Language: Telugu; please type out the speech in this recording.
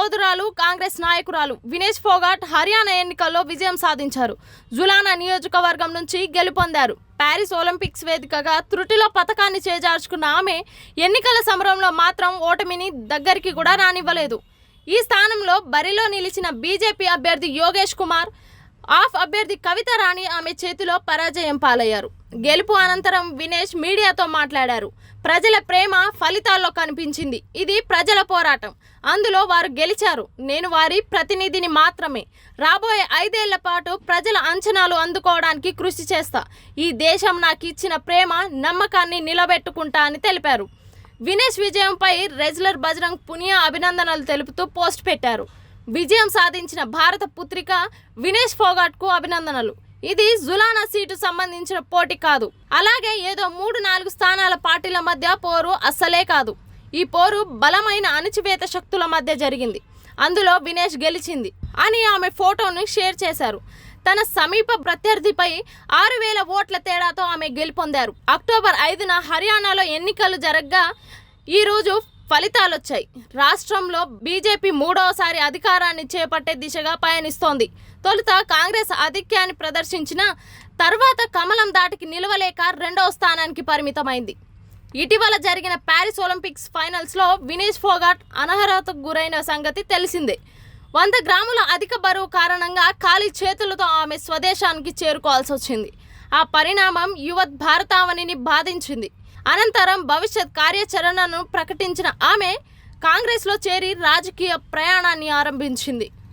యోధురాలు కాంగ్రెస్ నాయకురాలు వినేష్ ఫోగాట్ హర్యానా ఎన్నికల్లో విజయం సాధించారు. జులానా నియోజకవర్గం నుంచి గెలుపొందారు. ప్యారిస్ ఒలింపిక్స్ వేదికగా త్రుటిలో పతకాన్ని చేజార్చుకున్న ఆమె ఎన్నికల సమరంలో మాత్రం ఓటమిని దగ్గరికి కూడా రానివ్వలేదు. ఈ స్థానంలో బరిలో నిలిచిన బీజేపీ అభ్యర్థి యోగేష్ కుమార్, ఆఫ్ అభ్యర్థి కవిత రాణి ఆమె చేతిలో పరాజయం పాలయ్యారు. గెలుపు అనంతరం వినేష్ మీడియాతో మాట్లాడారు. ప్రజల ప్రేమ ఫలితాల్లో కనిపించింది. ఇది ప్రజల పోరాటం. అందులో వారు గెలిచారు. నేను వారి ప్రతినిధిని మాత్రమే. రాబోయే 5 ఏళ్ల పాటు ప్రజల అంచనాలు అందుకోవడానికి కృషి చేస్తా. ఈ దేశం నాకు ఇచ్చిన ప్రేమ, నమ్మకాన్ని నిలబెట్టుకుంటా అని తెలిపారు. వినేష్ విజయంపై రెజ్లర్ బజరంగ్ పునియా అభినందనలు తెలుపుతూ పోస్ట్ పెట్టారు. విజయం సాధించిన భారత పుత్రిక వినేష్ ఫోగాట్కు అభినందనలు. ఇది జులానా సీటు సంబంధించిన పోటీ కాదు. అలాగే ఏదో 3-4 స్థానాల పార్టీల మధ్య పోరు అస్సలే కాదు. ఈ పోరు బలమైన అణచివేత శక్తుల మధ్య జరిగింది. అందులో వినేష్ గెలిచింది అని ఆమె ఫోటోను షేర్ చేశారు. తన సమీప ప్రత్యర్థిపై 6,000 ఓట్ల తేడాతో ఆమె గెలుపొందారు. అక్టోబర్ 5న హర్యానాలో ఎన్నికలు జరగగా ఈరోజు ఫలితాలొచ్చాయి. రాష్ట్రంలో బీజేపీ 3వసారి అధికారాన్ని చేపట్టే దిశగా పయనిస్తోంది. తొలుత కాంగ్రెస్ ఆధిక్యాన్ని ప్రదర్శించిన తర్వాత కమలం దాటికి నిలవలేక 2వ స్థానానికి పరిమితమైంది. ఇటీవల జరిగిన ప్యారిస్ ఒలింపిక్స్ ఫైనల్స్లో వినేష్ ఫోగాట్ అనర్హతకు గురైన సంగతి తెలిసిందే. 100 గ్రాముల అధిక బరువు కారణంగా ఖాళీ చేతులతో ఆమె స్వదేశానికి చేరుకోవాల్సి వచ్చింది. ఆ పరిణామం యువత్ భారతావనిని బాధించింది. అనంతరం భవిష్యత్ కార్యాచరణను ప్రకటించిన ఆమె కాంగ్రెస్లో చేరి రాజకీయ ప్రయాణాన్ని ఆరంభించింది.